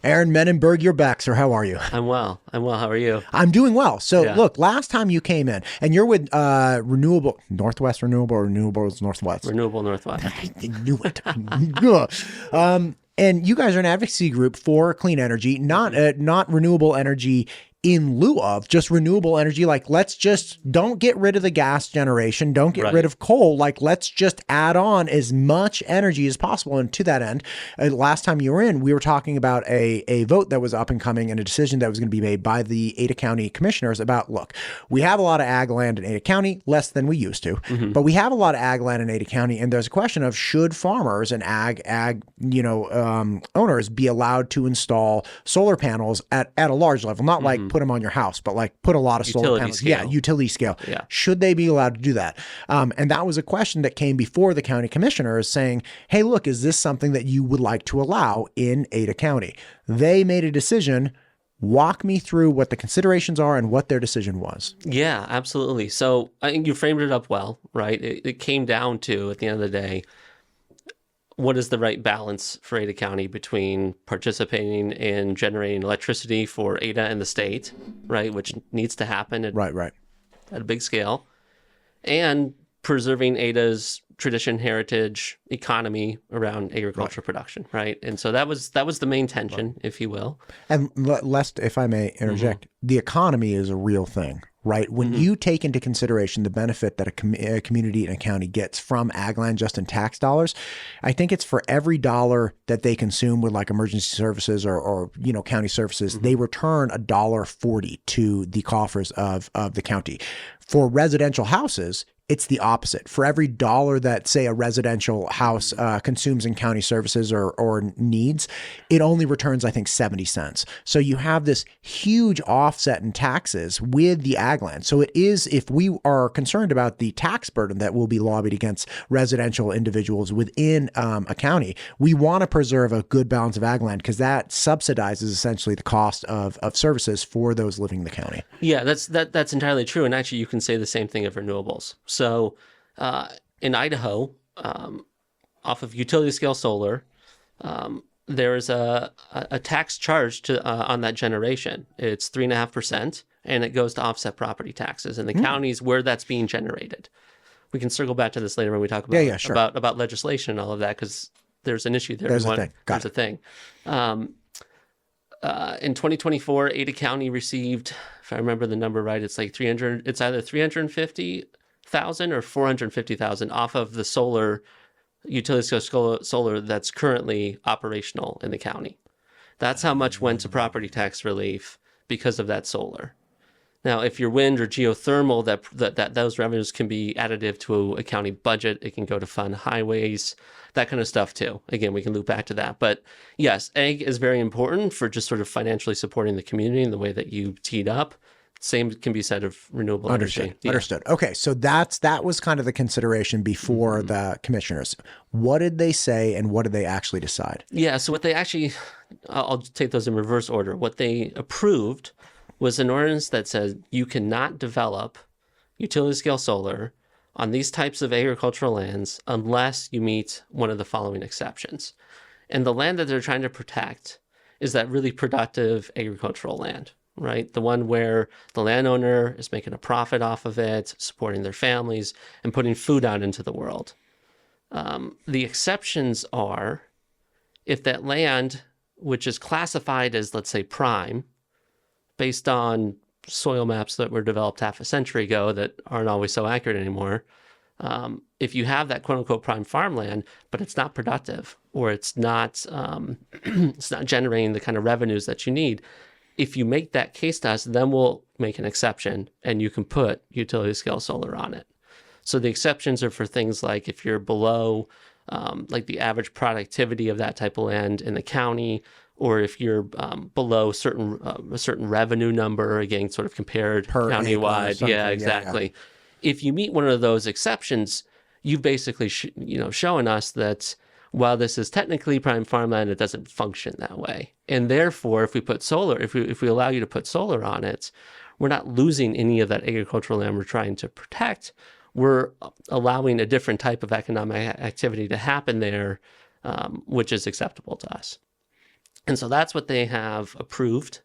Aaron Menenberg, you're back, sir. How are you? I'm well. How are you? I'm doing well. So Yeah. look, last time you came in, and you're with Renewable Northwest, Renewable, or Renewables Northwest. Renewable Northwest. I knew it. And you guys are an advocacy group for clean energy, not renewable energy in lieu of, just renewable energy. Like, let's just don't get rid of the gas generation. Don't get rid of coal. Like, let's just add on as much energy as possible. And to that end, last time you were in, we were talking about a vote that was up and coming and a decision that was going to be made by the Ada County commissioners about, look, we have a lot of ag land in Ada County, less than we used to, but we have a lot of ag land in Ada County. And there's a question of, should farmers and ag owners be allowed to install solar panels at a large level, not like put them on your house, but like put a lot of solar panels. Scale. Yeah, utility scale. Yeah. Should they be allowed to do that? And that was a question that came before the county commissioners saying, hey, look, is this something that you would like to allow in Ada County? They made a decision. Walk me through what the considerations are and what their decision was. Yeah, absolutely. So I think you framed it up well, right? It came down to, at the end of the day, what is the right balance for Ada County between participating in generating electricity for Ada and the state, right, which needs to happen at a big scale, and preserving Ada's tradition, heritage, economy around agricultural production, right? And so that was the main tension, if you will. And lest, if I may interject, the economy is a real thing, right? When you take into consideration the benefit that a community and a county gets from ag land just in tax dollars, I think it's for every dollar that they consume with like emergency services or county services, they return $1.40 to the coffers of the county. For residential houses, it's the opposite. For every dollar that, say, a residential house consumes in county services or needs, it only returns, I think, 70 cents. So you have this huge offset in taxes with the ag land. So it is, if we are concerned about the tax burden that will be lobbied against residential individuals within a county, we want to preserve a good balance of ag land because that subsidizes essentially the cost of services for those living in the county. Yeah, that's entirely true. And actually, you can say the same thing of renewables. So in Idaho, off of utility scale solar, there is a tax charge on that generation. It's 3.5%, and it goes to offset property taxes in the counties where that's being generated. We can circle back to this later when we talk about about legislation and all of that, because there's an issue there. There's a thing. In 2024, Ada County received, if I remember the number right, it's like 300. It's either 350,000 or 450,000 off of the solar utility scale solar that's currently operational in the county. That's how much went to property tax relief because of that solar. Now, if you're wind or geothermal, that those revenues can be additive to a county budget. It can go to fund highways, that kind of stuff too. Again, we can loop back to that. But yes, ag is very important for just sort of financially supporting the community in the way that you teed up. Same can be said of renewable energy. Yeah. Understood. Okay, so that was kind of the consideration before the commissioners. What did they say, and what did they actually decide? Yeah, so what they actually, I'll take those in reverse order. What they approved was an ordinance that says you cannot develop utility scale solar on these types of agricultural lands unless you meet one of the following exceptions. And the land that they're trying to protect is that really productive agricultural land, right? The one where the landowner is making a profit off of it, supporting their families, and putting food out into the world. The exceptions are if that land, which is classified as, let's say, prime, based on soil maps that were developed half a century ago that aren't always so accurate anymore. If you have that quote unquote prime farmland, but it's not productive or it's not it's not generating the kind of revenues that you need, if you make that case to us, then we'll make an exception and you can put utility scale solar on it. So the exceptions are for things like if you're below like the average productivity of that type of land in the county, or if you're below a certain revenue number, again, sort of compared countywide. Yeah, exactly. Yeah. If you meet one of those exceptions, you've basically shown us that while this is technically prime farmland, it doesn't function that way. And therefore, if we put solar, if we allow you to put solar on it, we're not losing any of that agricultural land we're trying to protect. We're allowing a different type of economic activity to happen there, which is acceptable to us. And so that's what they have approved.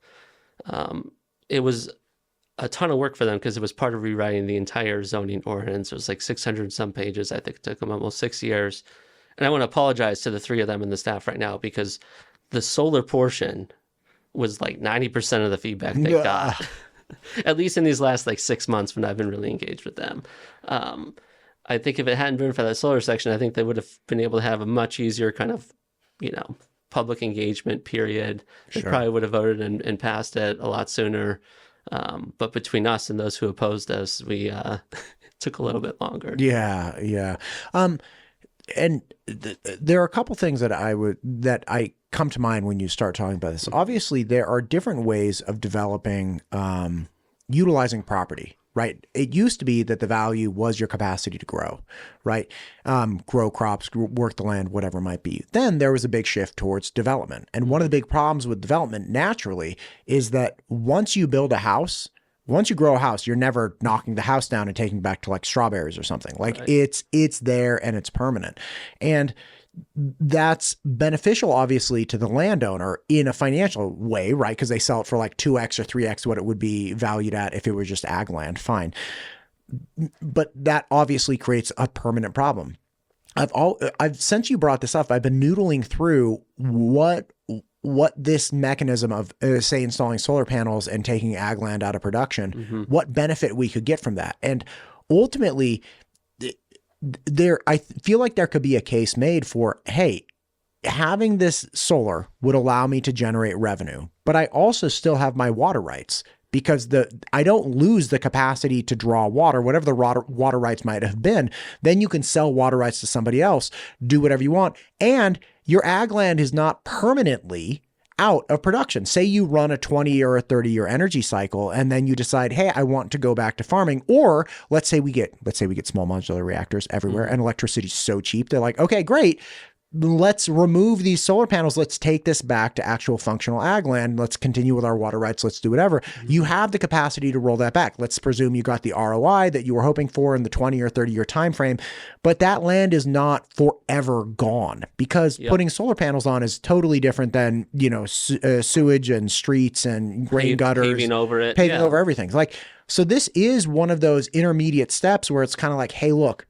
It was a ton of work for them because it was part of rewriting the entire zoning ordinance. It was like 600 and some pages. I think it took them almost 6 years. And I want to apologize to the three of them and the staff right now because the solar portion was like 90% of the feedback they got, at least in these last like 6 months when I've been really engaged with them. I think if it hadn't been for that solar section, I think they would have been able to have a much easier kind of, public engagement period. They probably would have voted and passed it a lot sooner. But between us and those who opposed us, we took a little bit longer. Yeah. And there are a couple things that I come to mind when you start talking about this. Obviously, there are different ways of developing, utilizing property, right? It used to be that the value was your capacity to grow, right? Grow crops, work the land, whatever it might be. Then there was a big shift towards development. And one of the big problems with development naturally is that once you build a house, once you grow a house, you're never knocking the house down and taking it back to like strawberries or something. Like right. It's there and it's permanent. And that's beneficial, obviously, to the landowner in a financial way, right? Because they sell it for like 2x or 3x what it would be valued at if it were just ag land. Fine. But that obviously creates a permanent problem. I've since you brought this up, I've been noodling through what this mechanism of, say, installing solar panels and taking ag land out of production, what benefit we could get from that. And ultimately, I feel like there could be a case made for, hey, having this solar would allow me to generate revenue, but I also still have my water rights because I don't lose the capacity to draw water, whatever the water rights might have been. Then you can sell water rights to somebody else, do whatever you want. And your ag land is not permanently out of production. Say you run a 20 or a 30-year energy cycle, and then you decide, hey, I want to go back to farming. Or let's say we get small modular reactors everywhere, and electricity's so cheap. They're like, okay, great. Let's remove these solar panels. Let's take this back to actual functional ag land. Let's continue with our water rights. Let's do whatever. You have the capacity to roll that back. Let's presume you got the ROI that you were hoping for in the 20 or 30-year time frame, but that land is not forever gone because putting solar panels on is totally different than, sewage and streets and grain gutters. Paving over it. Paving over everything. So this is one of those intermediate steps where it's kind of like, hey, look,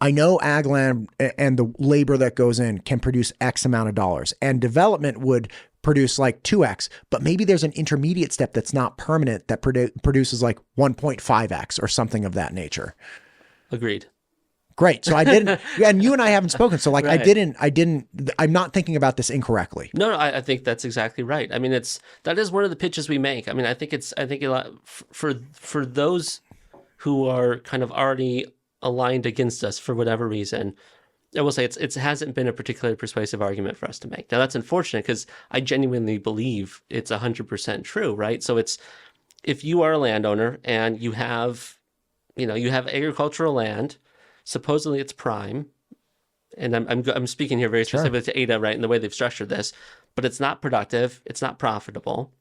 I know ag land and the labor that goes in can produce X amount of dollars, and development would produce like 2X, but maybe there's an intermediate step that's not permanent that produces like 1.5X or something of that nature. Agreed. Great. So I didn't, and you and I haven't spoken. So like, right. I'm not thinking about this incorrectly. No, I think that's exactly right. I mean, that is one of the pitches we make. I mean, I think a lot for those who are kind of already aligned against us for whatever reason, I will say it hasn't been a particularly persuasive argument for us to make. Now that's unfortunate because I genuinely believe it's 100% true, right? So if you are a landowner and you have agricultural land, supposedly it's prime, and I'm speaking here very specifically to Ada, right, in the way they've structured this, but it's not productive, it's not profitable.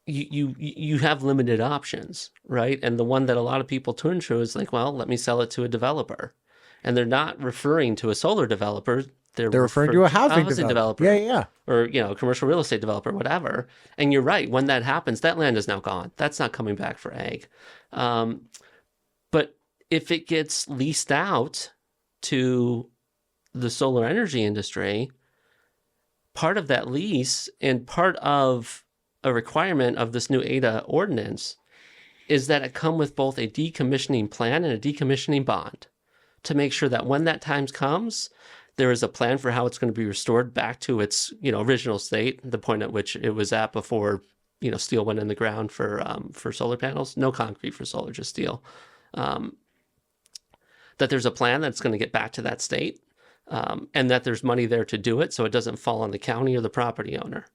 You have limited options, right? And the one that a lot of people turn to is like, well, let me sell it to a developer. And they're not referring to a solar developer. They're referring to a housing developer. Yeah. Or, commercial real estate developer, whatever. And you're right. When that happens, that land is now gone. That's not coming back for ag. But if it gets leased out to the solar energy industry, part of that lease and part of a requirement of this new Ada ordinance is that it come with both a decommissioning plan and a decommissioning bond to make sure that when that time comes, there is a plan for how it's going to be restored back to its original state, the point at which it was at before steel went in the ground for solar panels. No concrete for solar, just steel. That there's a plan that's going to get back to that state, and that there's money there to do it, so it doesn't fall on the county or the property owner.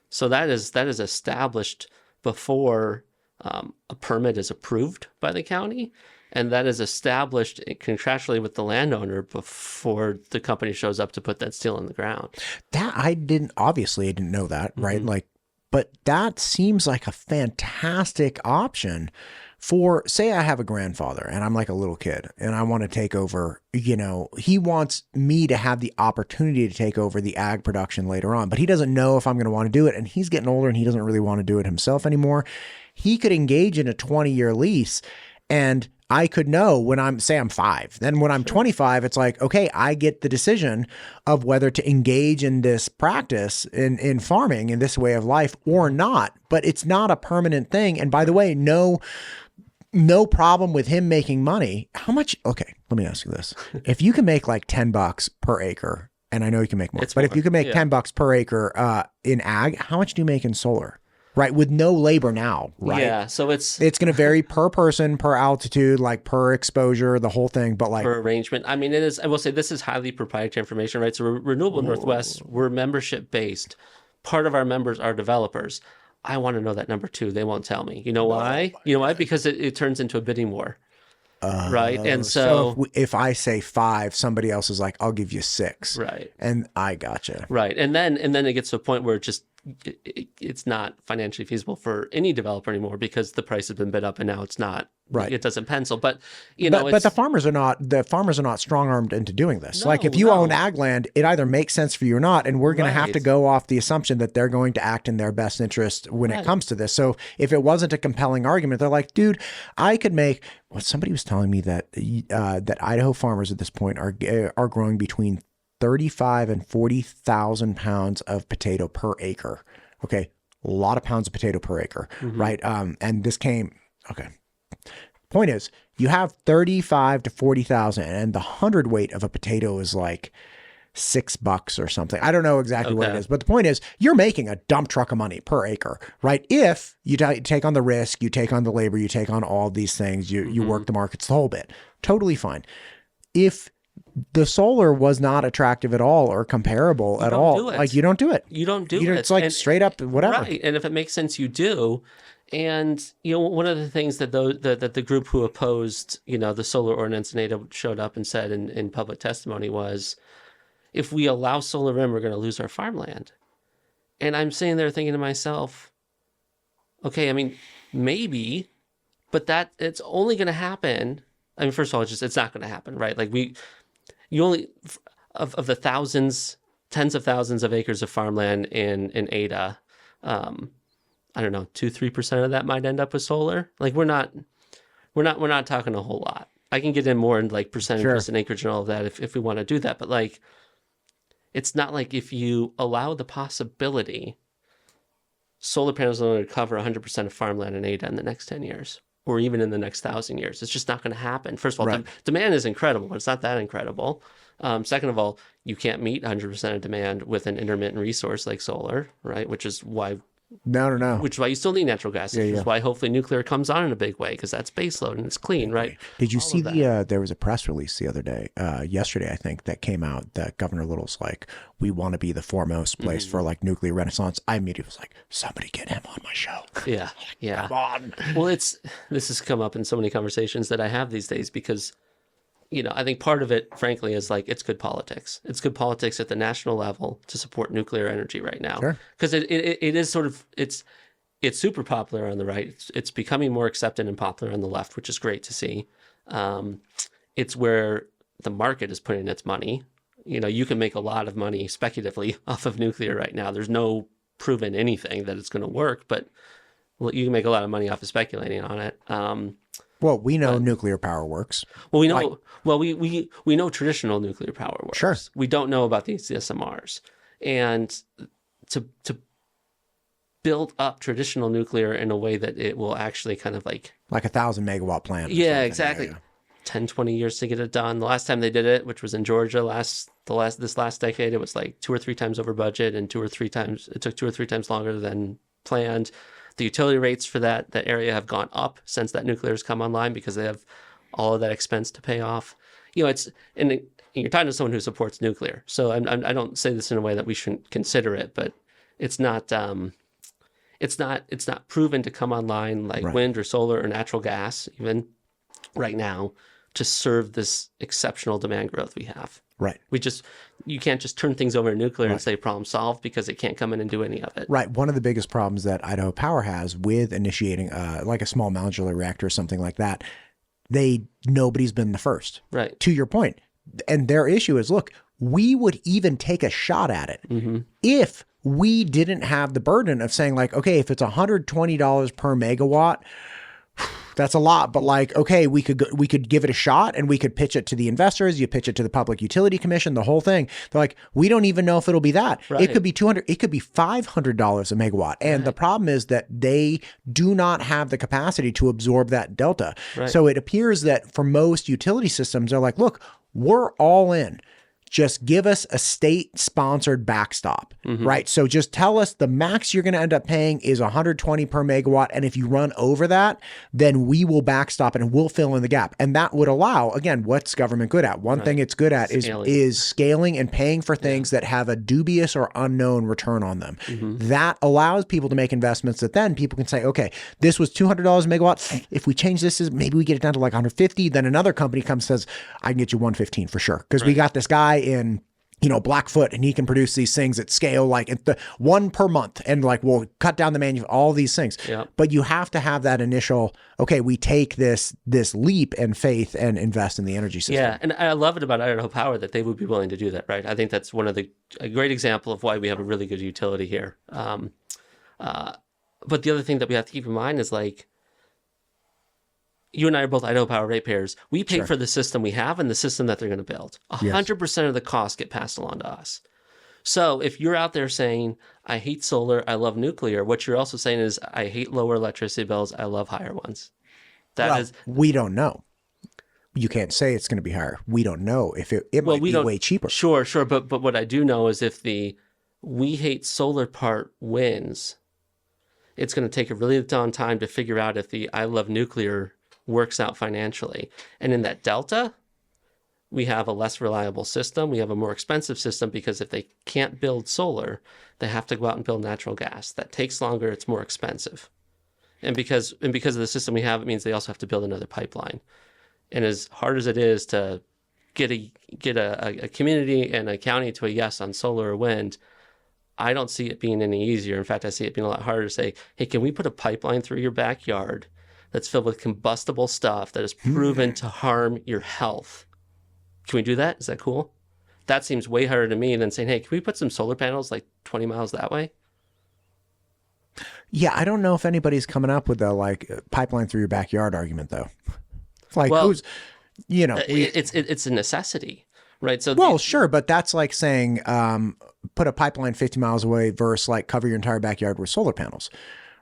So that is established before a permit is approved by the county, and that is established contractually with the landowner before the company shows up to put that steel in the ground. That I didn't know that, right? But that seems like a fantastic option For, say I have a grandfather and I'm like a little kid and I want to take over, he wants me to have the opportunity to take over the ag production later on, but he doesn't know if I'm going to want to do it. And he's getting older and he doesn't really want to do it himself anymore. He could engage in a 20-year lease, and I could know when I'm 5. Then when I'm 25, it's like, okay, I get the decision of whether to engage in this practice in farming, in this way of life, or not. But it's not a permanent thing. And by the way, no problem with him making money. How much? Okay, let me ask you this. If you can make like $10 per acre, and I know you can make more, but if you can make $10 per acre in ag, how much do you make in solar? Right, with no labor now, right? Yeah, so it's going to vary per person, per altitude, like per exposure, the whole thing. But like per arrangement, I mean, it is. I will say this is highly proprietary information, right? So Renewable Northwest, we're membership based. Part of our members are developers. I want to know that number too. They won't tell me. You know why? Because it turns into a bidding war. Right. And so if I say 5, somebody else is like, I'll give you 6. Right. And I gotcha. Right. And then it gets to a point where it's not financially feasible for any developer anymore because the price has been bid up and now it's not. Right. It doesn't pencil. But but the farmers are not strong-armed into doing this. Like if you own ag land, it either makes sense for you or not. And we're going to have to go off the assumption that they're going to act in their best interest when it comes to this. So if it wasn't a compelling argument, they're like, dude, I could make. Well, somebody was telling me that that Idaho farmers at this point are growing between 35 and 40,000 pounds of potato per acre. Okay, a lot of pounds of potato per acre, right? And this came. Okay. Point is, you have 35 to 40,000, and the hundredweight of a potato is like $6 or something. I don't know exactly what it is, but the point is, you're making a dump truck of money per acre, right? If you take on the risk, you take on the labor, you take on all these things, you work the markets, the whole bit. Totally fine. If the solar was not attractive at all or comparable at all, like you don't do it. You don't do it. It's like straight up whatever. Right. And if it makes sense, you do. And, one of the things that the group who opposed, the solar ordinance in Ada showed up and said in public testimony was, if we allow solar in, we're going to lose our farmland. And I'm sitting there thinking to myself, okay, I mean, maybe, but it's only going to happen. I mean, first of all, it's not going to happen, right? Like you only, of the tens of thousands of acres of farmland in Ada, I don't know, 2-3% of that might end up with solar. Like we're not talking a whole lot. I can get in more in like percentages and acreage and all of that if we want to do that. But like, it's not like if you allow the possibility, solar panels are going to cover 100% of farmland in Ada in the next 10 years, or even in the next 1,000 years. It's just not going to happen. First of all, demand is incredible, but it's not that incredible. Second of all, you can't meet 100% of demand with an intermittent resource like solar, right? Which is why. No. Which is why you still need natural gas. Which is why hopefully nuclear comes on in a big way because that's baseload and it's clean, right? Did you see there was a press release the other day, yesterday, I think, that came out that Governor Little's like, we want to be the foremost place for like nuclear renaissance. I immediately was like, somebody get him on my show. Yeah. Come on. Well, this has come up in so many conversations that I have these days because, I think part of it, frankly, is like it's good politics. It's good politics at the national level to support nuclear energy right now. Because it is sort of, it's super popular on the right. It's becoming more accepted and popular on the left, which is great to see. It's where the market is putting its money. You can make a lot of money speculatively off of nuclear right now. There's no proven anything that it's going to work, but you can make a lot of money off of speculating on it. Well, we know nuclear power works. Well, we know. We know traditional nuclear power works. Sure. We don't know about these SMRs, and to build up traditional nuclear in a way that it will actually kind of like 1,000 megawatt plant. Yeah, exactly. 10, 20 years to get it done. The last time they did it, which was in Georgia this last decade, it was like 2 or 3 times over budget, and it took 2 or 3 times longer than planned. The utility rates for that area have gone up since that nuclear has come online because they have all of that expense to pay off. You're talking to someone who supports nuclear, so I don't say this in a way that we shouldn't consider it, but it's not proven to come online like wind or solar or natural gas even right now to serve this exceptional demand growth we have. Right. You can't just turn things over to nuclear and say problem solved, because it can't come in and do any of it. Right. One of the biggest problems that Idaho Power has with initiating like a small modular reactor or something like that, nobody's been the first. Right. To your point. And their issue is, look, we would even take a shot at it if we didn't have the burden of saying, like, okay, if it's $120 per megawatt, that's a lot, but like, okay, we could give it a shot and we could pitch it to the investors. You pitch it to the Public Utility Commission, the whole thing. They're like, we don't even know if it'll be that. Right. It could be $200. It could be $500 a megawatt. And the problem is that they do not have the capacity to absorb that delta. Right. So it appears that for most utility systems, they're like, look, we're all in. Just give us a state-sponsored backstop, right? So just tell us the max you're going to end up paying is 120 per megawatt, and if you run over that, then we will backstop it and we'll fill in the gap. And that would allow, again, what's government good at? One thing it's good at is scaling and paying for things that have a dubious or unknown return on them. That allows people to make investments that then people can say, okay, this was $200 a megawatt. If we change this, maybe we get it down to like 150. Then another company comes and says, I can get you 115 for sure, because we got this guy in, Blackfoot, and he can produce these things at scale, like at the one per month, and like we'll cut down the all these things. Yep. But you have to have that initial, okay, we take this leap and faith and invest in the energy system. Yeah, and I love it about Idaho Power that they would be willing to do that, right? I think that's a great example of why we have a really good utility here. But the other thing that we have to keep in mind is, like, you and I are both Idaho Power ratepayers. We pay for the system we have and the system that they're going to build. 100% of the costs get passed along to us. So if you're out there saying, I hate solar, I love nuclear, what you're also saying is, I hate lower electricity bills, I love higher ones. We don't know. You can't say it's going to be higher. We don't know if it might be way cheaper. Sure. But what I do know is, if the we hate solar part wins, it's going to take a really long time to figure out if the I love nuclear works out financially. And in that delta, we have a less reliable system. We have a more expensive system, because if they can't build solar, they have to go out and build natural gas. That takes longer. It's more expensive. And because of the system we have, it means they also have to build another pipeline. And as hard as it is to get a community and a county to a yes on solar or wind, I don't see it being any easier. In fact, I see it being a lot harder to say, hey, can we put a pipeline through your backyard that's filled with combustible stuff that is proven to harm your health? Can we do that? Is that cool? That seems way harder to me than saying, hey, can we put some solar panels like 20 miles that way? Yeah, I don't know if anybody's coming up with a pipeline through your backyard argument, though. It's a necessity, right? So sure, but that's like saying put a pipeline 50 miles away versus like cover your entire backyard with solar panels.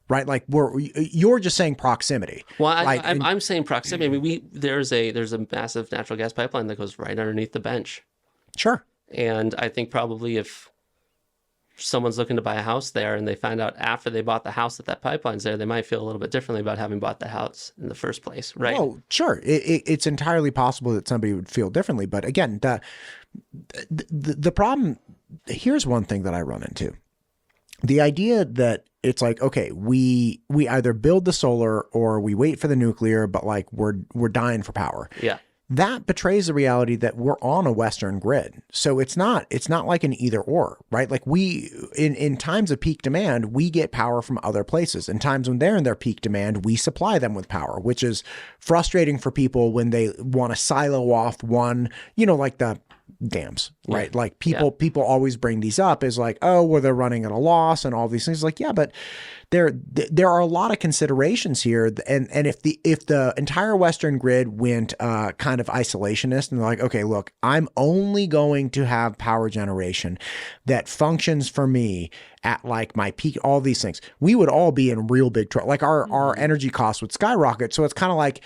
Right, like you're just saying proximity. Well, I'm saying proximity. I mean, there's a massive natural gas pipeline that goes right underneath the bench. Sure. And I think probably if someone's looking to buy a house there and they find out after they bought the house that pipeline's there, they might feel a little bit differently about having bought the house in the first place, right? Oh, sure. It's entirely possible that somebody would feel differently, but again, the problem. Here's one thing that I run into: the idea that it's like, okay, we either build the solar or we wait for the nuclear, but like we're dying for power. Yeah. That betrays the reality that we're on a Western grid. So it's not like an either or, right? Like in times of peak demand, we get power from other places. In times when they're in their peak demand, we supply them with power, which is frustrating for people when they want to silo off one, like the dams, right? Yeah. Like people always bring these up as like, oh, well, they're running at a loss and all these things. Like, yeah, but there are a lot of considerations here. And if the entire Western grid went kind of isolationist and like, okay, look, I'm only going to have power generation that functions for me at like my peak, all these things, we would all be in real big trouble. Like our energy costs would skyrocket. So it's kind of like,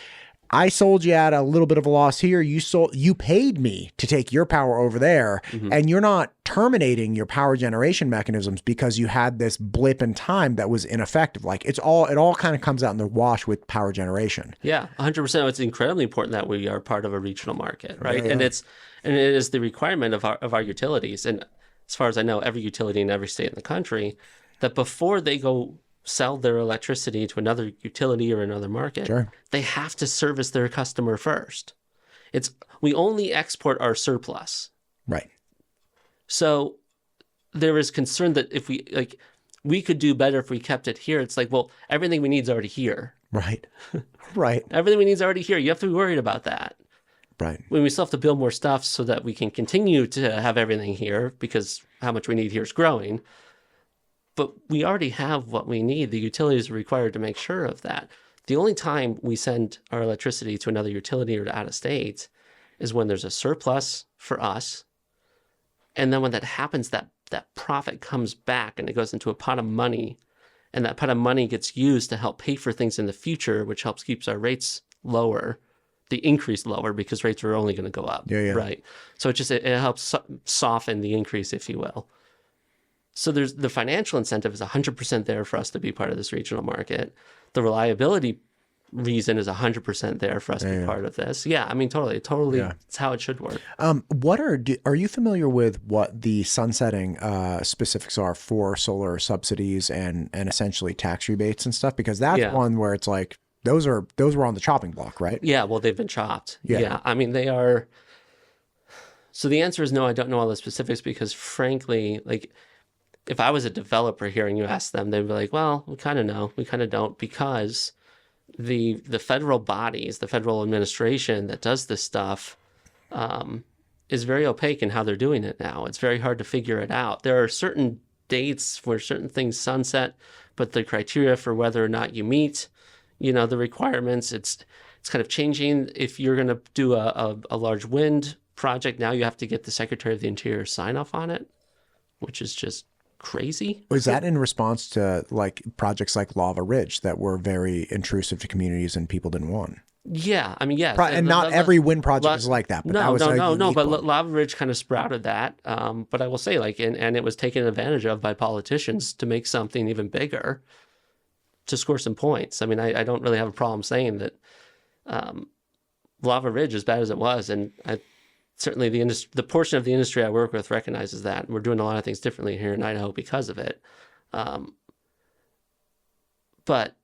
I sold you at a little bit of a loss here. You paid me to take your power over there, and you're not terminating your power generation mechanisms because you had this blip in time that was ineffective. Like it all kind of comes out in the wash with power generation. Yeah, 100%. It's incredibly important that we are part of a regional market, right? Yeah. And it is the requirement of our utilities. And as far as I know, every utility in every state in the country, that before they go sell their electricity to another utility or another market, Sure. They have to service their customer first. We only export our surplus. Right. So there is concern that if we could do better if we kept it here. It's like, well, everything we need is already here. Right. Right. Everything we need is already here. You have to be worried about that. Right. When we still have to build more stuff so that we can continue to have everything here because how much we need here is growing. But we already have what we need. The utilities are required to make sure of that. The only time we send our electricity to another utility or to out of state is when there's a surplus for us. And then when that happens, that profit comes back and it goes into a pot of money. And that pot of money gets used to help pay for things in the future, which helps keeps our rates lower, the increase lower, because rates are only going to go up. Yeah. Right. So it helps soften the increase, if you will. So there's the financial incentive is 100% there for us to be part of this regional market. The reliability reason is 100% there for us to be part of this. Yeah, I mean, totally. It's how it should work. Are you familiar with what the sunsetting specifics are for solar subsidies and essentially tax rebates and stuff? Because that's one where it's like those were on the chopping block, right? Yeah, well, they've been chopped. Yeah, I mean, they are. So the answer is no. I don't know all the specifics because, frankly, like, if I was a developer here and you asked them, they'd be like, well, we kind of know, we kind of don't, because the federal bodies, the federal administration that does this stuff is very opaque in how they're doing it now. It's very hard to figure it out. There are certain dates where certain things sunset, but the criteria for whether or not you meet, the requirements, it's kind of changing. If you're going to do a large wind project, now you have to get the Secretary of the Interior sign off on it, which is just crazy. Was that in response to like projects like Lava Ridge that were very intrusive to communities and people didn't want? Yeah, I mean, yeah, and not every wind project is like that. But no. But Lava Ridge kind of sprouted that. But I will say, like, and it was taken advantage of by politicians to make something even bigger, to score some points. I mean, I don't really have a problem saying that Lava Ridge, as bad as it was, and certainly the portion of the industry I work with recognizes that. And we're doing a lot of things differently here in Idaho because of it. But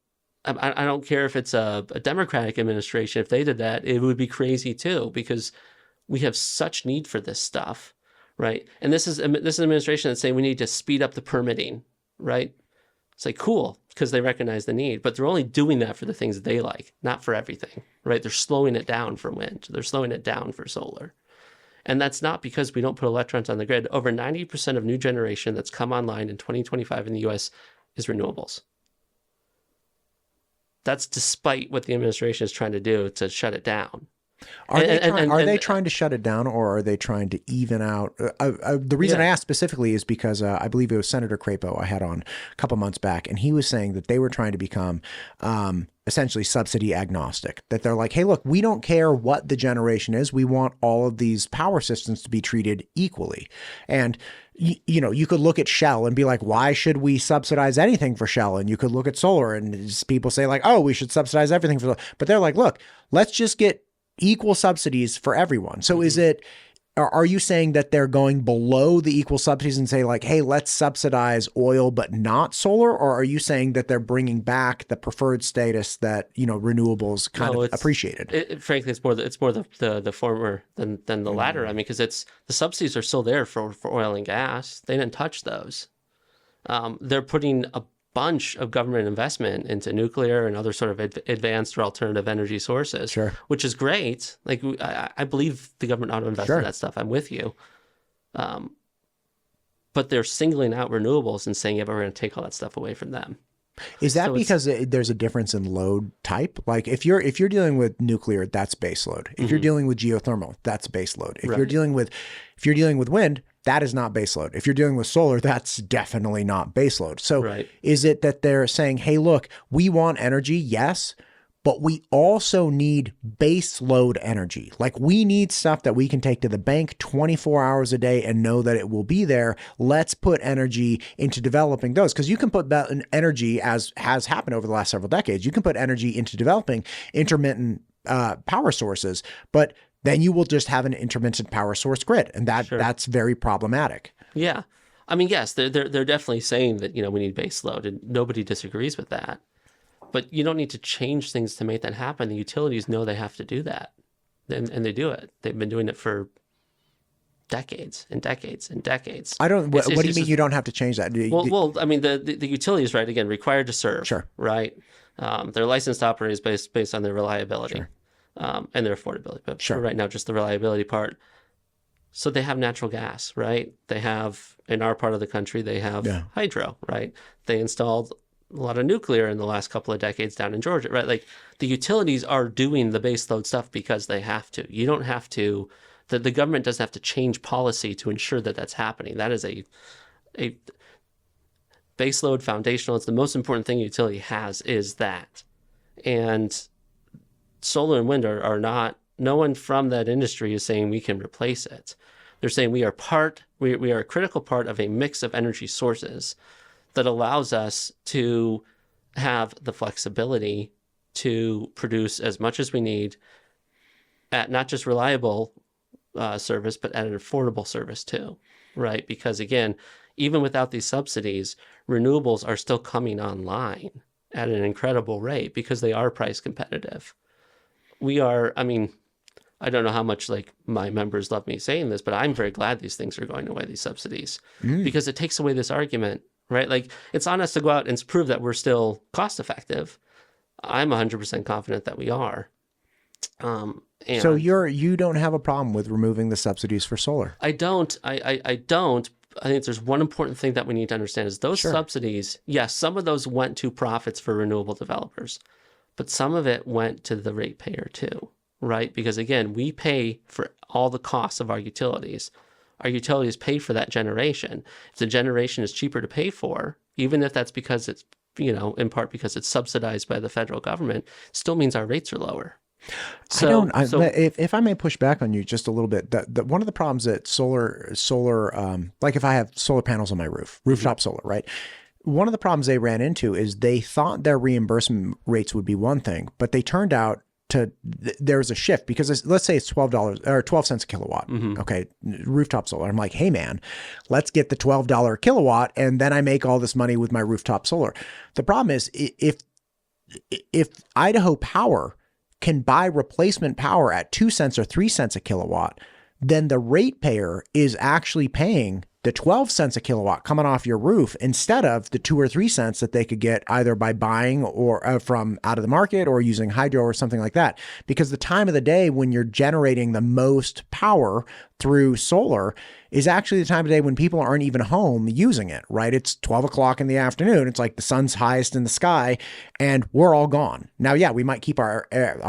I don't care if it's a Democratic administration. If they did that, it would be crazy too, because we have such need for this stuff, right? And this is an administration that's saying we need to speed up the permitting, right? It's like, cool, because they recognize the need, but they're only doing that for the things they like, not for everything, right? They're slowing it down for wind. They're slowing it down for solar. And that's not because we don't put electrons on the grid. Over 90% of new generation that's come online in 2025 in the U.S. is renewables. That's despite what the administration is trying to do to shut it down. Are they trying to shut it down, or are they trying to even out? The reason I asked specifically is because I believe it was Senator Crapo I had on a couple months back, and he was saying that they were trying to become essentially subsidy agnostic, that they're like, hey, look, we don't care what the generation is. We want all of these power systems to be treated equally. And you could look at Shell and be like, why should we subsidize anything for Shell? And you could look at solar and people say like, oh, we should subsidize everything for, but they're like, look, let's just get equal subsidies for everyone. So are you saying that they're going below the equal subsidies and say like, hey, let's subsidize oil, but not solar? Or are you saying that they're bringing back the preferred status that, renewables kind of appreciated? Frankly, it's more the former than the latter. I mean, because the subsidies are still there for oil and gas. They didn't touch those. They're putting a bunch of government investment into nuclear and other sort of advanced or alternative energy sources, which is great. Like, I believe the government ought to invest in that stuff. I'm with you. But they're singling out renewables and saying, yeah, but we're going to take all that stuff away from them. Is that because there's a difference in load type? Like if you're dealing with nuclear, that's base load. If you're dealing with geothermal, that's base load. If you're dealing with wind, that is not base load. If you're dealing with solar, that's definitely not base load. So is it that they're saying, hey, look, we want energy, yes, but we also need base load energy. Like we need stuff that we can take to the bank 24 hours a day and know that it will be there. Let's put energy into developing those, because you can put that energy, as has happened over the last several decades, you can put energy into developing intermittent power sources, but then you will just have an intermittent power source grid, and that's very problematic. Yeah, I mean, yes, they're definitely saying that we need base load, and nobody disagrees with that. But you don't need to change things to make that happen. The utilities know they have to do that, and they do it. They've been doing it for decades and decades and decades. I don't. What do you mean you don't have to change that? Well, I mean the utilities, right? Again, required to serve. Sure. Right. Their license to operate is based on their reliability, Sure. And their affordability. But Sure. for right now, just the reliability part. So they have natural gas, right? They have, in our part of the country, they have hydro, right? They installed a lot of nuclear in the last couple of decades down in Georgia, right? Like the utilities are doing the baseload stuff because they have to. You don't have to, the government doesn't have to change policy to ensure that that's happening. That is a baseload foundational. It's the most important thing a utility has is that. And solar and wind are not, no one from that industry is saying we can replace it. They're saying we are a critical part of a mix of energy sources that allows us to have the flexibility to produce as much as we need at not just reliable service, but at an affordable service too, right? Because again, even without these subsidies, renewables are still coming online at an incredible rate because they are price competitive. We are, I mean, I don't know how much like my members love me saying this, but I'm very glad these things are going away, these subsidies, because it takes away this argument, right? Like it's on us to go out and prove that we're still cost effective. I'm 100% confident that we are. And so you don't have a problem with removing the subsidies for solar? I don't. I don't. I think there's one important thing that we need to understand is those subsidies, yes, some of those went to profits for renewable developers, but some of it went to the ratepayer too, right? Because again, we pay for all the costs of our utilities. Our utilities pay for that generation. If the generation is cheaper to pay for, even if that's because it's, in part because it's subsidized by the federal government, it still means our rates are lower. So, if I may push back on you just a little bit, that one of the problems that solar, like if I have solar panels on my roof, rooftop solar, right? One of the problems they ran into is they thought their reimbursement rates would be one thing, but they turned out there's a shift because let's say it's $12 or 12 cents a kilowatt. Okay. Rooftop solar. I'm like, hey man, let's get the $12 kilowatt. And then I make all this money with my rooftop solar. The problem is if Idaho Power can buy replacement power at 2 cents or 3 cents a kilowatt, then the ratepayer is actually paying the 12 cents a kilowatt coming off your roof instead of the 2 or 3 cents that they could get either by buying or from out of the market or using hydro or something like that. Because the time of the day when you're generating the most power through solar is actually the time of day when people aren't even home using it, right? It's 12 o'clock in the afternoon. It's like the sun's highest in the sky and we're all gone. Now, yeah, we might keep our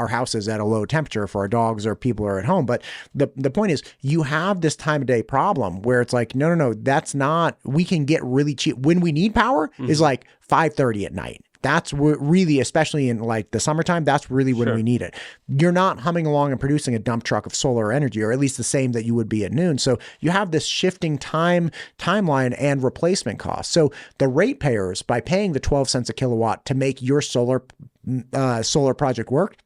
houses at a low temperature for our dogs or people are at home. But the point is you have this time of day problem where it's like, no, that's not, we can get really cheap. When we need power is like 5:30 at night. That's really, especially in like the summertime, that's really when we need it. You're not humming along and producing a dump truck of solar energy, or at least the same that you would be at noon. So you have this shifting timeline and replacement costs. So the ratepayers, by paying the 12 cents a kilowatt to make your solar project work,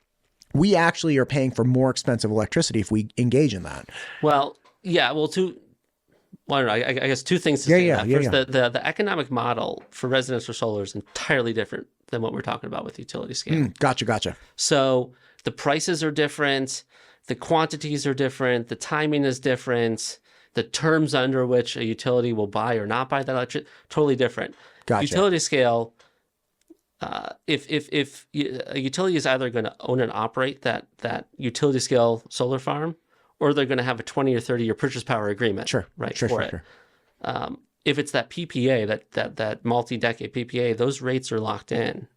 we actually are paying for more expensive electricity if we engage in that. Well, yeah, well, I guess two things to say. First, the economic model for residential solar is entirely different than what we're talking about with utility scale. Gotcha. So the prices are different, the quantities are different, the timing is different, the terms under which a utility will buy or not buy that electricity, totally different. Gotcha. Utility scale, if a utility is either going to own and operate that utility scale solar farm, or they're going to have a 20 or 30 year purchase power agreement. Sure. If it's that PPA, that multi-decade PPA, those rates are locked in.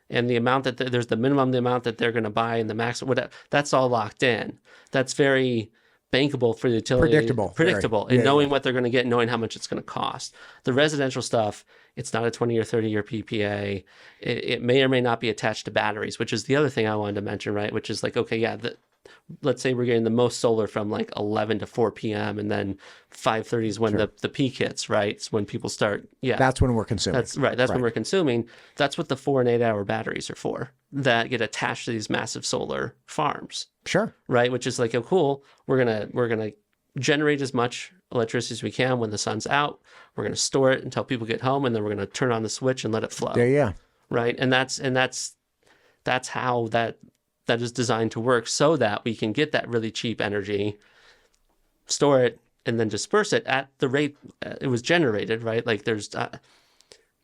And the amount that there's the minimum, the amount that they're going to buy and the max, whatever, that's all locked in. That's very bankable for the utility. Predictable. And knowing what they're going to get, knowing how much it's going to cost. The residential stuff, it's not a 20 or 30 year PPA. It may or may not be attached to batteries, which is the other thing I wanted to mention, right? Which is like, okay, let's say we're getting the most solar from like 11 to 4 p.m. and then 5:30 is when the peak hits, right? It's when people start. Yeah. That's when we're consuming. That's right. That's when we're consuming. That's what the 4 and 8 hour batteries are for, that get attached to these massive solar farms. Sure. Right. Which is like, oh, cool. We're going to generate as much electricity as we can when the sun's out. We're going to store it until people get home and then we're going to turn on the switch and let it flow. Yeah. Right. And that's how that is designed to work so that we can get that really cheap energy, store it, and then disperse it at the rate it was generated, right? Like there's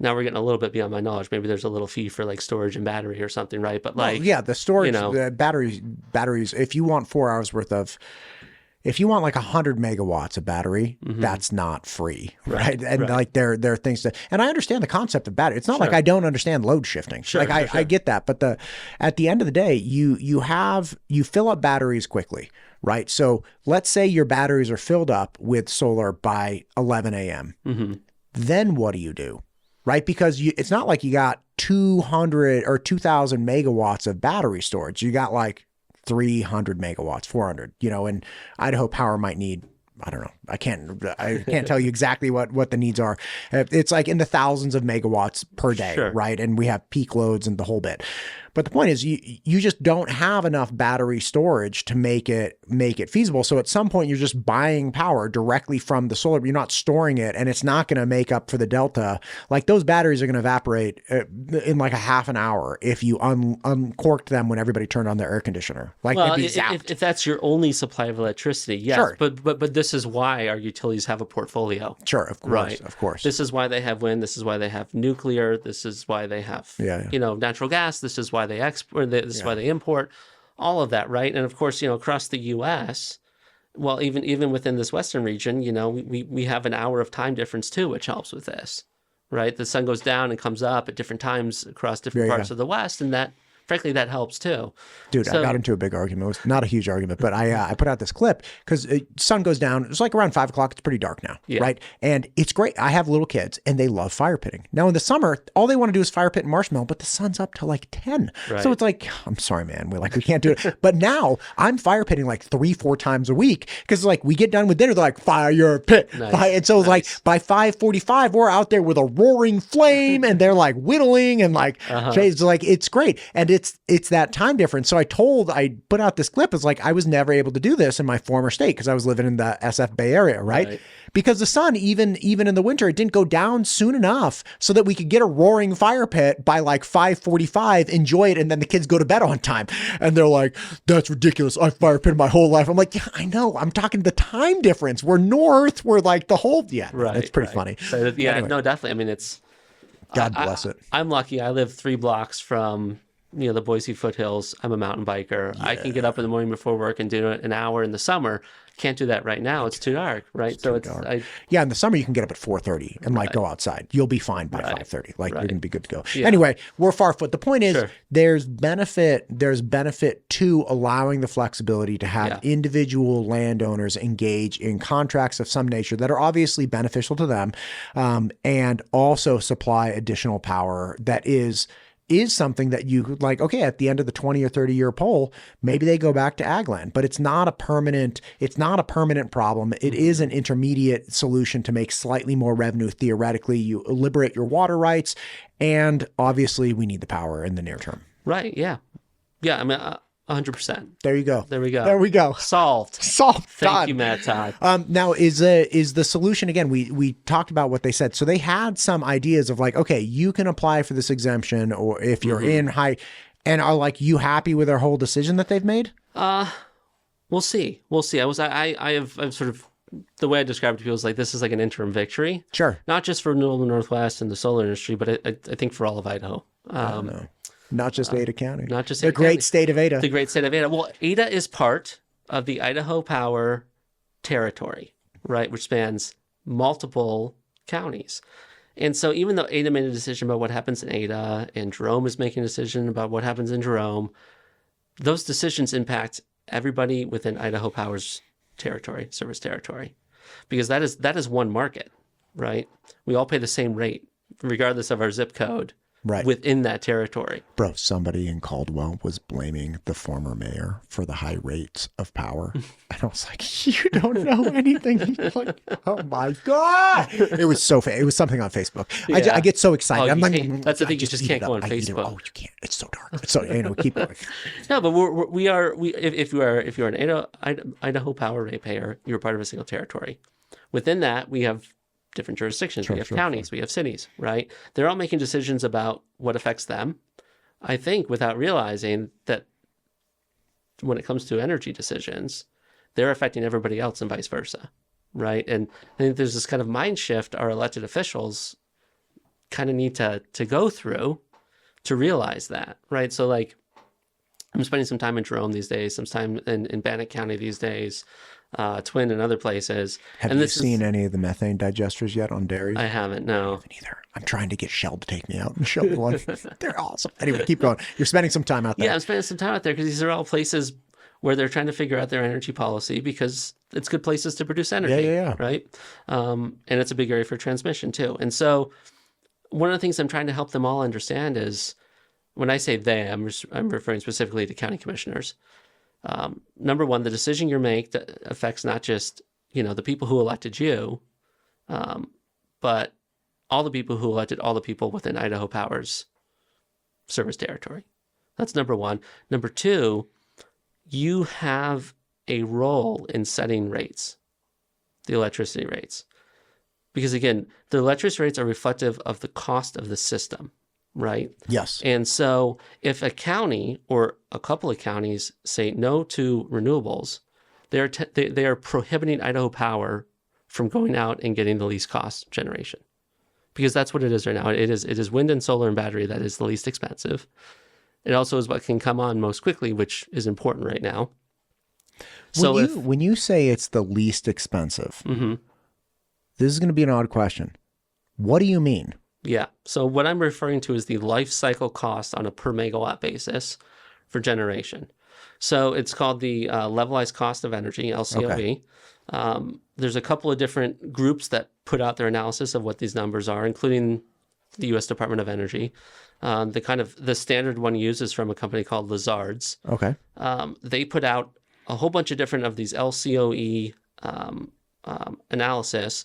now we're getting a little bit beyond my knowledge. Maybe there's a little fee for like storage and battery or something, right? But like, well, yeah, the storage, the batteries, if you want 4 hours worth of, if you want like 100 megawatts of battery, that's not free, right? And like there are things to, and I understand the concept of battery. It's not like I don't understand load shifting. I get that, but at the end of the day, you fill up batteries quickly, right? So let's say your batteries are filled up with solar by 11 a.m. Then what do you do? Right? Because it's not like you got 200 or 2,000 megawatts of battery storage. You got like 300 megawatts, 400, and Idaho Power might need, I don't know. I can't tell you exactly what the needs are. It's like in the thousands of megawatts per day, right? And we have peak loads and the whole bit. But the point is you just don't have enough battery storage to make it feasible. So at some point you're just buying power directly from the solar. You're not storing it, and it's not going to make up for the delta. Like those batteries are going to evaporate in like a half an hour if you uncorked them when everybody turned on their air conditioner. Like if that's your only supply of electricity, yes. Sure. But this is why our utilities have a portfolio. Sure, of course, right? Of course. This is why they have wind. This is why they have nuclear. This is why they have natural gas. This is why they export. This is why they import. All of that, right? And of course, across the U.S., well, even within this western region, we have an hour of time difference too, which helps with this, right? The sun goes down and comes up at different times across different parts of the West, and that, frankly, that helps too. Dude, I got into a big argument. It was not a huge argument, but I put out this clip because sun goes down. It's like around 5 o'clock. It's pretty dark now, right? And it's great. I have little kids and they love fire pitting. Now in the summer, all they want to do is fire pit and marshmallow, but the sun's up till like 10. Right. So it's like, I'm sorry, man. We can't do it. But now I'm fire pitting like 3-4 times a week because like we get done with dinner, they're like, fire pit. Nice. And so like by 5:45, we're out there with a roaring flame and they're like whittling and like, it's like, it's great. And it's that time difference. So I put out this clip. It's like, I was never able to do this in my former state because I was living in the SF Bay Area, right? Because the sun, even in the winter, it didn't go down soon enough so that we could get a roaring fire pit by like 5:45, enjoy it, and then the kids go to bed on time. And they're like, that's ridiculous. I fire pitted my whole life. I'm like, yeah, I know. I'm talking the time difference. We're north. We're like the whole, it's pretty funny. So, anyway. No, definitely. I mean, it's... God bless it. I'm lucky. I live 3 blocks from... the Boise foothills. I'm a mountain biker. I can get up in the morning before work and do it an hour in the summer. Can't do that right now. It's too dark, right? So it's dark. In the summer you can get up at 4:30 and like go outside. You'll be fine by 5:30. Like you're gonna be good to go. Yeah. Anyway, we're far foot. The point is there's benefit to allowing the flexibility to have individual landowners engage in contracts of some nature that are obviously beneficial to them, and also supply additional power that is something that you could like, okay, at the end of the 20 or 30 year poll, maybe they go back to ag land, but it's not a permanent problem. It is an intermediate solution to make slightly more revenue. Theoretically, you liberate your water rights, and obviously we need the power in the near term. Right. Yeah. Yeah. I mean, 100%. There you go. There we go. Solved. Thank you, Matt Todd. Now is the solution, again, we talked about what they said. So they had some ideas of like, okay, you can apply for this exemption, or if you're in high, and are like, you happy with their whole decision that they've made? We'll see. I've sort of, the way I described it to people is like, this is like an interim victory. Sure. Not just for Renewable Northwest and the solar industry, but I think for all of Idaho. Not just Ada County. Not just the great state of Ada. The great state of Ada. Well, Ada is part of the Idaho Power territory, right, which spans multiple counties. And so even though Ada made a decision about what happens in Ada, and Jerome is making a decision about what happens in Jerome, those decisions impact everybody within Idaho Power's territory, service territory, because that is one market, right? We all pay the same rate, regardless of our zip code. Right. Within that territory. Bro, somebody in Caldwell was blaming the former mayor for the high rates of power. And I was like, you don't know anything. He's like, oh my God. It was so it was something on Facebook. I get so excited. I'm like, that's the thing, you just can't go on Facebook. Oh, you can't. It's so dark. So keep going. No, but if you're an Idaho Power ratepayer, you're part of a single territory. Within that, we have different jurisdictions. We have counties, we have cities, right? They're all making decisions about what affects them, I think, without realizing that when it comes to energy decisions, they're affecting everybody else and vice versa, right? And I think there's this kind of mind shift our elected officials kind of need to go through to realize that, right? So like, I'm spending some time in Jerome these days, some time in Bannock County these days, Twin and other places. Have and you seen any of the methane digesters yet on dairies? I haven't, no. I haven't either. I'm trying to get Shell to take me out and show me one. They're awesome. Anyway, keep going. You're spending some time out there. Yeah, I'm spending some time out there because these are all places where they're trying to figure out their energy policy because it's good places to produce energy, Yeah. right? And it's a big area for transmission too. And so one of the things I'm trying to help them all understand is, when I say they, I'm referring specifically to county commissioners. Number one, the decision you make that affects not just, the people who elected you, but all the people who elected all the people within Idaho Power's service territory. That's number one. Number two, you have a role in setting rates, the electricity rates. Because again, the electricity rates are reflective of the cost of the system, right? Yes. And so if a county or a couple of counties say no to renewables, they are prohibiting Idaho Power from going out and getting the least cost generation. Because that's what it is right now. It is wind and solar and battery that is the least expensive. It also is what can come on most quickly, which is important right now. So when you say it's the least expensive, this is going to be an odd question. What do you mean? Yeah. So what I'm referring to is the life cycle cost on a per megawatt basis for generation. So it's called the levelized cost of energy, LCOE. Okay. There's a couple of different groups that put out their analysis of what these numbers are, including the U.S. Department of Energy. The standard one used is from a company called Lazard's. Okay. They put out a whole bunch of different of these LCOE analysis.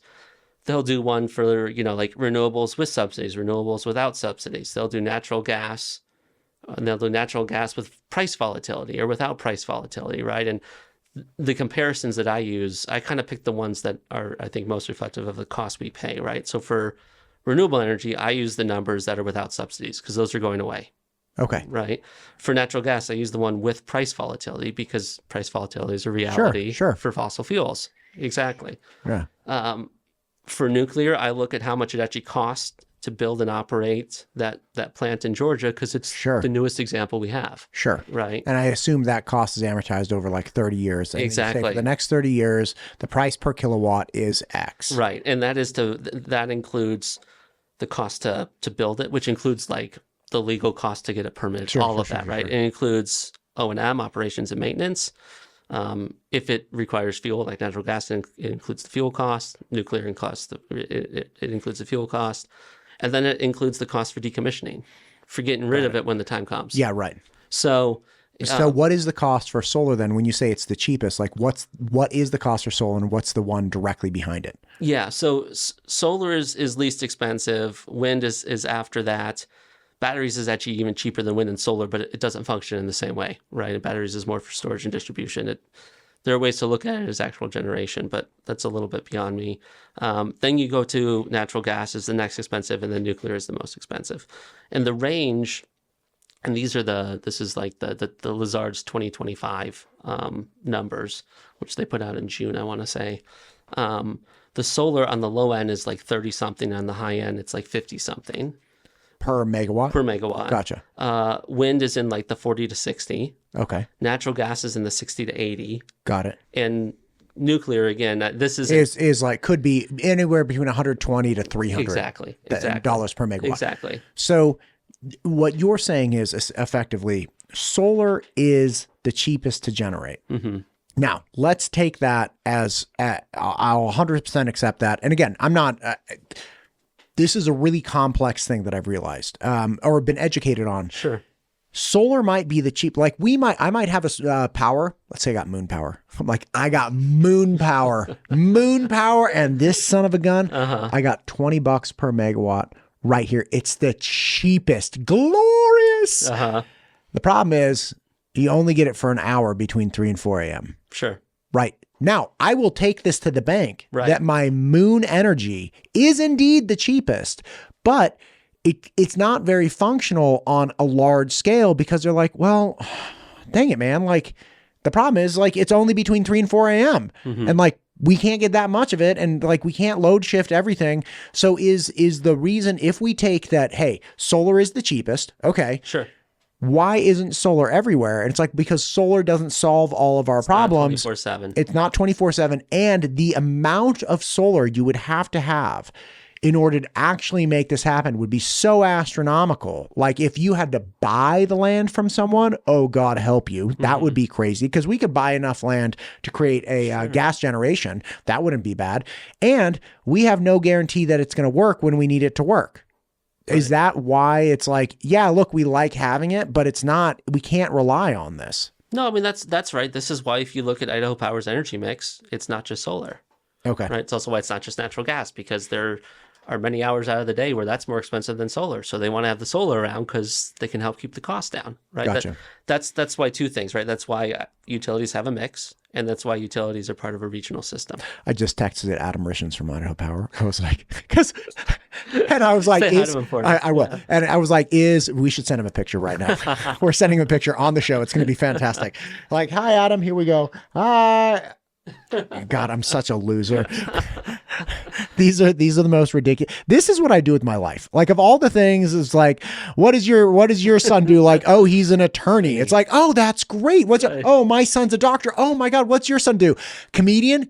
They'll do one for, like renewables with subsidies, renewables without subsidies. They'll do natural gas, and they'll do natural gas with price volatility or without price volatility, right? And the comparisons that I use, I kind of pick the ones that are, I think, most reflective of the cost we pay, right? So for renewable energy, I use the numbers that are without subsidies because those are going away. Okay. Right. For natural gas, I use the one with price volatility because price volatility is a reality Sure. for fossil fuels. Exactly. Yeah. For nuclear, I look at how much it actually costs to build and operate that plant in Georgia because it's the newest example we have. Sure. Right. And I assume that cost is amortized over like 30 years. And exactly. For the next 30 years, the price per kilowatt is X. Right. And that includes the cost to build it, which includes like the legal cost to get it permitted, all of that, right? It includes O&M, operations and maintenance. If it requires fuel, like natural gas, it includes the fuel cost. Nuclear it includes the fuel cost. And then it includes the cost for decommissioning, for getting rid of it when the time comes. Yeah, right. So what is the cost for solar then when you say it's the cheapest? Like what is the cost for solar and what's the one directly behind it? Yeah, so solar is least expensive. Wind is after that. Batteries is actually even cheaper than wind and solar, but it doesn't function in the same way, right? And batteries is more for storage and distribution. There are ways to look at it as actual generation, but that's a little bit beyond me. Then you go to natural gas is the next expensive, and then nuclear is the most expensive. And the range, and this is like the Lazard's 2025 numbers, which they put out in June, I want to say. The solar on the low end is like 30 something, on the high end it's like 50 something. Per megawatt? Per megawatt. Gotcha. Wind is in like the 40 to 60. Okay. Natural gas is in the 60 to 80. Got it. And nuclear, again, this is like, could be anywhere between 120 to 300 exactly. dollars per megawatt. Exactly. So what you're saying is effectively solar is the cheapest to generate. Mm-hmm. Now, let's take that as I'll 100% accept that. And again, I'm not... this is a really complex thing that I've realized or been educated on. Sure. Solar might be the cheap, like I might have a power. Let's say I got moon power. I'm like, I got moon power, and this son of a gun, I got $20 per megawatt right here. It's the cheapest, glorious. The problem is you only get it for an hour between 3 and 4 a.m. Sure. Right. Now, I will take this to the bank that my moon energy is indeed the cheapest, but it's not very functional on a large scale because they're like, well, dang it, man. Like the problem is like it's only between 3 and 4 a.m. And like we can't get that much of it, and like we can't load shift everything. So is the reason, if we take that, hey, solar is the cheapest, okay, Sure. why isn't solar everywhere? And it's like, because solar doesn't solve all of our problems. 24/7. It's not 24/7. And the amount of solar you would have to have in order to actually make this happen would be so astronomical. Like if you had to buy the land from someone, oh God help you, that would be crazy, because we could buy enough land to create a gas generation. That wouldn't be bad. And we have no guarantee that it's going to work when we need it to work. Right. Is that why it's like, yeah, look, we like having it, but it's not, we can't rely on this. No, I mean, that's right. This is why if you look at Idaho Power's energy mix, it's not just solar. Okay. Right. It's also why it's not just natural gas, because there are many hours out of the day where that's more expensive than solar. So they want to have the solar around because they can help keep the cost down. Right. Gotcha. That's why two things, right? That's why utilities have a mix, and that's why utilities are part of a regional system. I just texted Adam Richins from Idaho Power. I was like, and I was like, I will. Yeah. And I was like, we should send him a picture right now. We're sending him a picture on the show. It's going to be fantastic. Like, hi, Adam. Here we go. Hi. God, I'm such a loser. These are the most ridiculous. This is what I do with my life. Like, of all the things, it's like, what does your son do? Like, oh, he's an attorney. It's like, oh, that's great. Oh, my son's a doctor. Oh my God, what's your son do? Comedian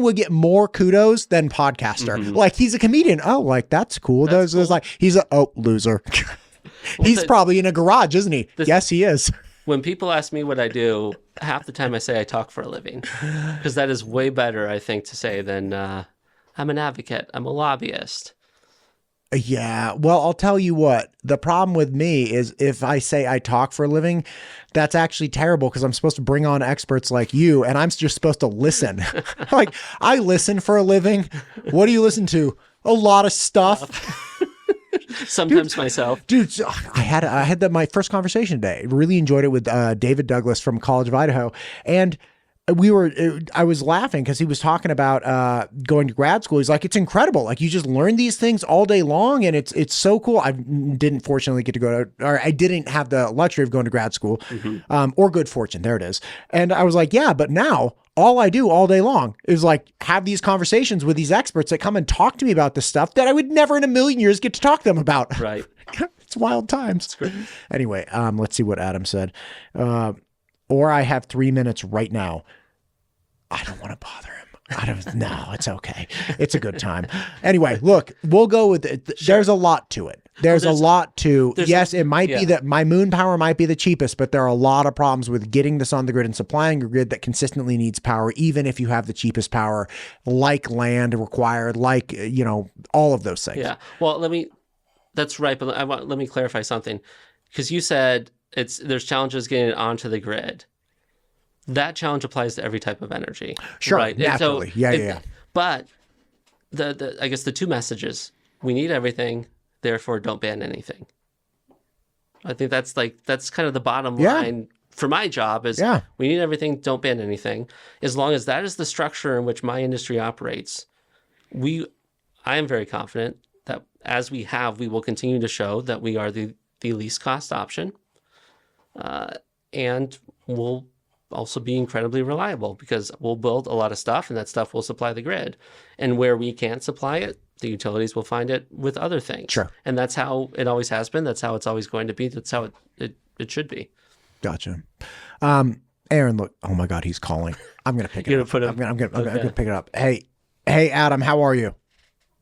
would get more kudos than podcaster. Mm-hmm. Like, he's a comedian. Oh, like, that's cool. Those cool. Like, he's loser. He's probably in a garage, isn't he? Yes, he is. When people ask me what I do, half the time I say I talk for a living, because that is way better, I think, to say than I'm an advocate, I'm a lobbyist. Yeah. Well, I'll tell you what, the problem with me is if I say I talk for a living, that's actually terrible, because I'm supposed to bring on experts like you, and I'm just supposed to listen. Like, I listen for a living. What do you listen to? A lot of stuff. Sometimes myself. Dude, I had my first conversation today. Really enjoyed it with David Douglas from College of Idaho. And I was laughing because he was talking about going to grad school. He's like, it's incredible. Like, you just learn these things all day long, and it's so cool. I didn't fortunately get to go to, or I didn't have the luxury of going to grad school, or good fortune. There it is. And I was like, yeah, but now all I do all day long is like have these conversations with these experts that come and talk to me about this stuff that I would never in a million years get to talk to them about. Right. It's wild times. Anyway, let's see what Adam said. Or I have 3 minutes right now. I don't want to bother him. No, it's okay. It's a good time. Anyway, look, we'll go with it. Sure. There's a lot to it. There's a lot to, yes, it might be that my moon power might be the cheapest, but there are a lot of problems with getting this on the grid and supplying a grid that consistently needs power, even if you have the cheapest power, like land required, like, all of those things. Yeah. Well, that's right. But let me clarify something, because you said there's challenges getting it onto the grid. That challenge applies to every type of energy. Sure, right? Naturally. Yeah. But I guess the two messages: we need everything, therefore don't ban anything. I think that's kind of the bottom line for my job is we need everything, don't ban anything. As long as that is the structure in which my industry operates, I am very confident that as we will continue to show that we are the least cost option, and we'll also be incredibly reliable, because we'll build a lot of stuff and that stuff will supply the grid. And where we can't supply it, the utilities will find it with other things. Sure. And that's how it always has been. That's how it's always going to be. That's how it should be. Gotcha. Aaron, look, oh my God, he's calling. I'm going to pick it up. I'm going to pick it up. Hey, Adam, how are you?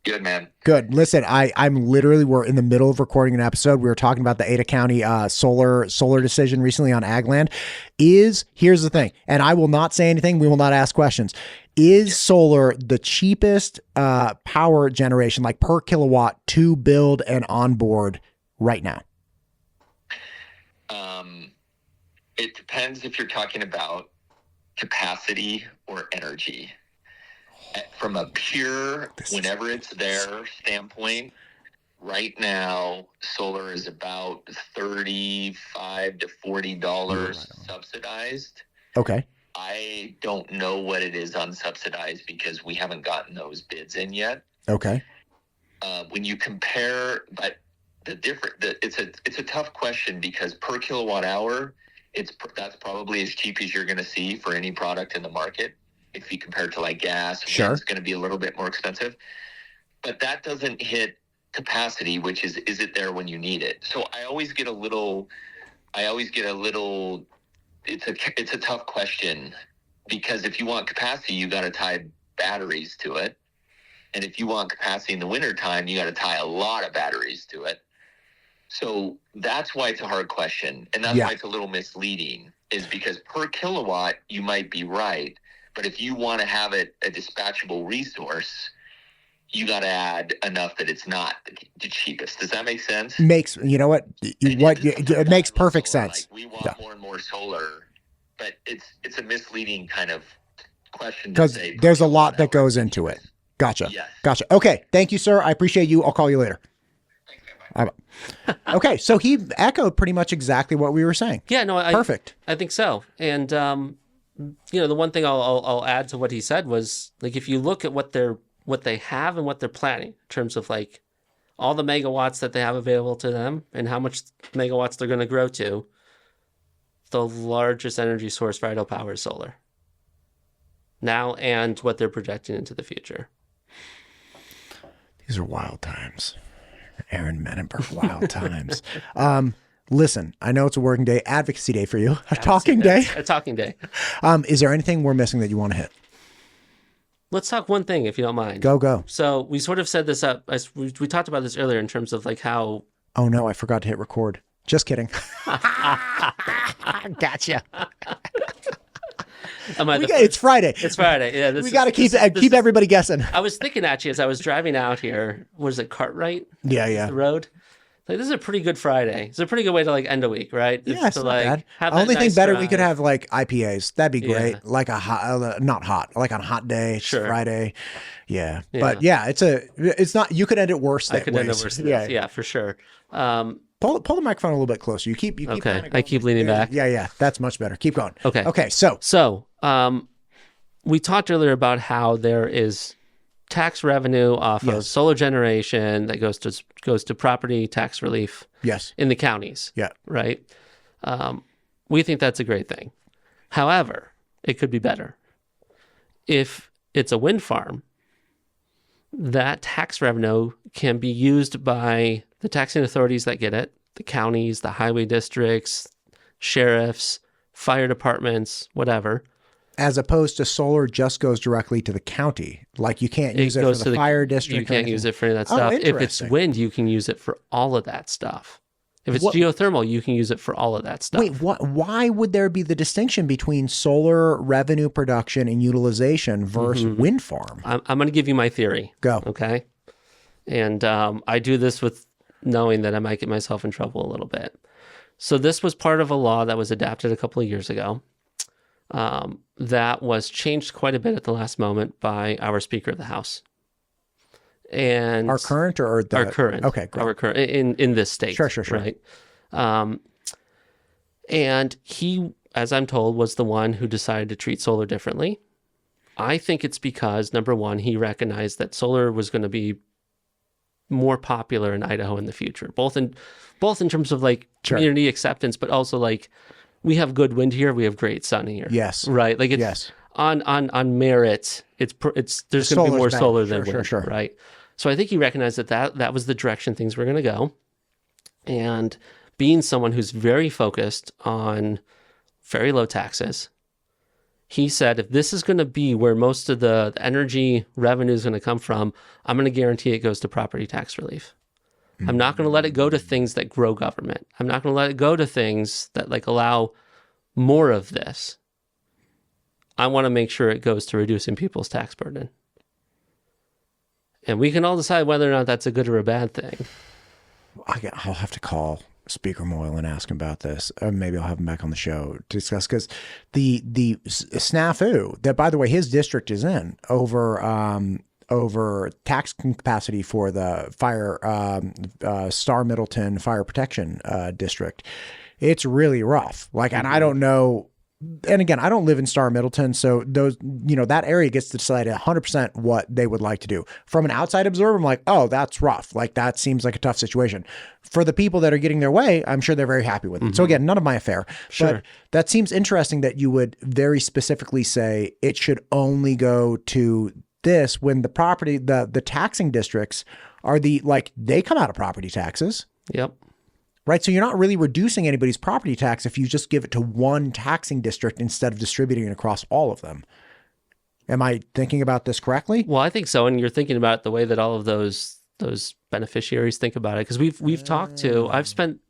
Good, man. Good. Listen, we're in the middle of recording an episode. We were talking about the Ada County solar decision recently on ag land. Here's the thing, and I will not say anything. We will not ask questions. Is solar the cheapest power generation, like per kilowatt, to build and onboard right now? It depends if you're talking about capacity or energy. From a pure, whenever it's there standpoint, right now, solar is about $35 to $40 subsidized. Okay. I don't know what it is unsubsidized because we haven't gotten those bids in yet. Okay. When you compare, but it's a tough question because per kilowatt hour, that's probably as cheap as you're going to see for any product in the market. if you compare it to like gas. Sure. It's going to be a little bit more expensive, but that doesn't hit capacity, which is it there when you need it? So I always get a little, it's a tough question, because if you want capacity, you got to tie batteries to it. And if you want capacity in the wintertime, you got to tie a lot of batteries to it. So that's why it's a hard question. And that's why it's a little misleading, is because per kilowatt, you might be right. But if you want to have it a dispatchable resource, you got to add enough that it's not the cheapest. Does that make sense? It makes perfect sense. Like, we want more and more solar, but it's a misleading kind of question. Because there's a lot that goes into it. Gotcha. Yes. Gotcha. Okay. Thank you, sir. I appreciate you. I'll call you later. Okay. So he echoed pretty much exactly what we were saying. Yeah, no, perfect. I think so. And, the one thing I'll add to what he said was, like, if you look at what they have and what they're planning in terms of like all the megawatts that they have available to them and how much megawatts they're going to grow to, the largest energy source for Idaho Power is solar now, and what they're projecting into the future. These are wild times. Aaron Menenberg, wild times. Listen, I know it's a working day, advocacy day for you, a talking day. A talking day. Is there anything we're missing that you want to hit? Let's talk one thing, if you don't mind. Go. So we sort of set this up. We talked about this earlier in terms of like how... Oh no, I forgot to hit record. Just kidding. Gotcha. It's Friday. It's Friday. Yeah, we got to keep everybody guessing. I was thinking actually as I was driving out here, was it Cartwright? Yeah. The road. Like, this is a pretty good Friday. It's a pretty good way to like end a week, right? Yeah, it's to, not like, bad. have Only that thing nice better, drive. we could have like IPAs. That'd be great. Yeah. Like a hot, not hot, like on a hot day. It's Sure. Friday. Yeah. But yeah, it's not. You could end it worse. I could end it worse. Yeah, for sure. Pull the microphone a little bit closer. You keep. Okay. I keep leaning back. Yeah. That's much better. Keep going. Okay. So we talked earlier about how there is tax revenue off of solar generation that goes to property tax relief. Yes. In the counties. Yeah. Right. We think that's a great thing. However, it could be better. If it's a wind farm, that tax revenue can be used by the taxing authorities that get it, the counties, the highway districts, sheriffs, fire departments, whatever. As opposed to solar just goes directly to the county. Like you can't use it for the fire district. You can't use it for any of that stuff. If it's wind, you can use it for all of that stuff. If it's geothermal, you can use it for all of that stuff. Wait, why would there be the distinction between solar revenue production and utilization versus wind farm? I'm going to give you my theory. Go. Okay. And I do this with knowing that I might get myself in trouble a little bit. So this was part of a law that was adapted a couple of years ago. That was changed quite a bit at the last moment by our Speaker of the House. And our current or our current? Okay, great. Our current in this state. Sure. Right. And he, as I'm told, was the one who decided to treat solar differently. I think it's because, number one, he recognized that solar was going to be more popular in Idaho in the future, both in terms of like community acceptance, but also like, we have good wind here. We have great sun here. Yes. Right. Like it's on merit. There's going to be more solar than wind. Sure. Right. So I think he recognized that was the direction things were going to go. And being someone who's very focused on very low taxes, he said, if this is going to be where most of the energy revenue is going to come from, I'm going to guarantee it goes to property tax relief. I'm not going to let it go to things that grow government. I'm not going to let it go to things that like allow more of this. I want to make sure it goes to reducing people's tax burden. And we can all decide whether or not that's a good or a bad thing. I'll have to call Speaker Moyle and ask him about this. Or maybe I'll have him back on the show to discuss, because the snafu that, by the way, his district is in over tax capacity for the fire Star Middleton Fire Protection District. It's really rough. Like, and I don't know and again, I don't live in Star Middleton, so those, that area gets to decide 100% what they would like to do. From an outside observer, I'm like, oh, that's rough. Like, that seems like a tough situation. For the people that are getting their way, I'm sure they're very happy with it. So again, none of my affair. Sure. But that seems interesting that you would very specifically say it should only go to this when the property, the taxing districts are they come out of property taxes. Yep. Right. So you're not really reducing anybody's property tax if you just give it to one taxing district instead of distributing it across all of them. Am I thinking about this correctly? Well, I think so. And you're thinking about the way that all of those beneficiaries think about it. Because I've spent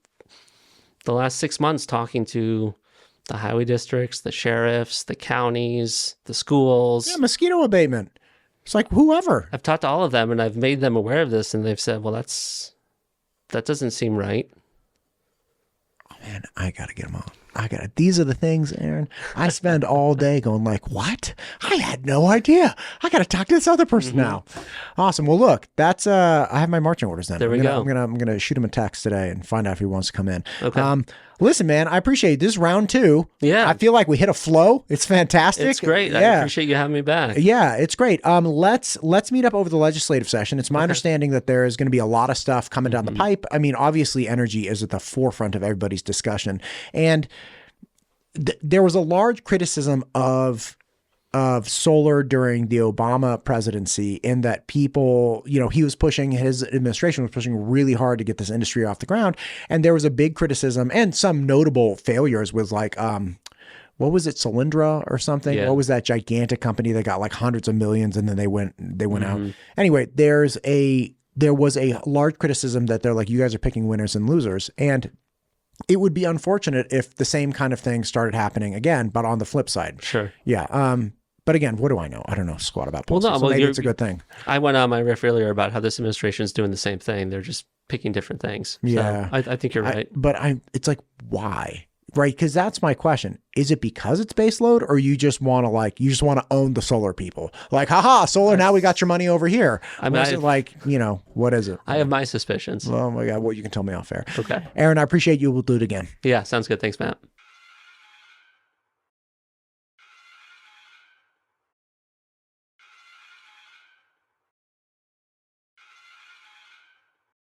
the last 6 months talking to the highway districts, the sheriffs, the counties, the schools. Yeah, mosquito abatement. It's like whoever. I've talked to all of them and I've made them aware of this, and they've said, well, that doesn't seem right. Man, I got to get them on. These are the things, Aaron, I spend all day going like, what? I had no idea. I got to talk to this other person now. Awesome. Well, look, that's, I have my marching orders then. There we go. I'm going to shoot him a text today and find out if he wants to come in. Okay. Listen, man, I appreciate it. This is round 2. Yeah. I feel like we hit a flow. It's fantastic. It's great. Yeah. I appreciate you having me back. Yeah, it's great. Let's meet up over the legislative session. It's my understanding that there is going to be a lot of stuff coming down the pipe. I mean, obviously energy is at the forefront of everybody's discussion. And there was a large criticism of solar during the Obama presidency, in that people, his administration was pushing really hard to get this industry off the ground. And there was a big criticism and some notable failures with like, what was it, Solyndra or something? Yeah. What was that gigantic company that got like hundreds of millions and then they went out? Anyway, there was a large criticism that they're like, you guys are picking winners and losers. And it would be unfortunate if the same kind of thing started happening again, but on the flip side. Sure. Yeah. But again, what do I know? I don't know squat about policy. Well, So maybe it's a good thing. I went on my riff earlier about how this administration is doing the same thing. They're just picking different things. Yeah. So I think you're right. It's like, why? Right? Because that's my question. Is it because it's base load, or you just want to own the solar people? Like, haha, solar, now we got your money over here. What is it? I have my suspicions. Oh my God, well, you can tell me off air. Okay. Aaron, I appreciate you. We'll do it again. Yeah, sounds good. Thanks, Matt.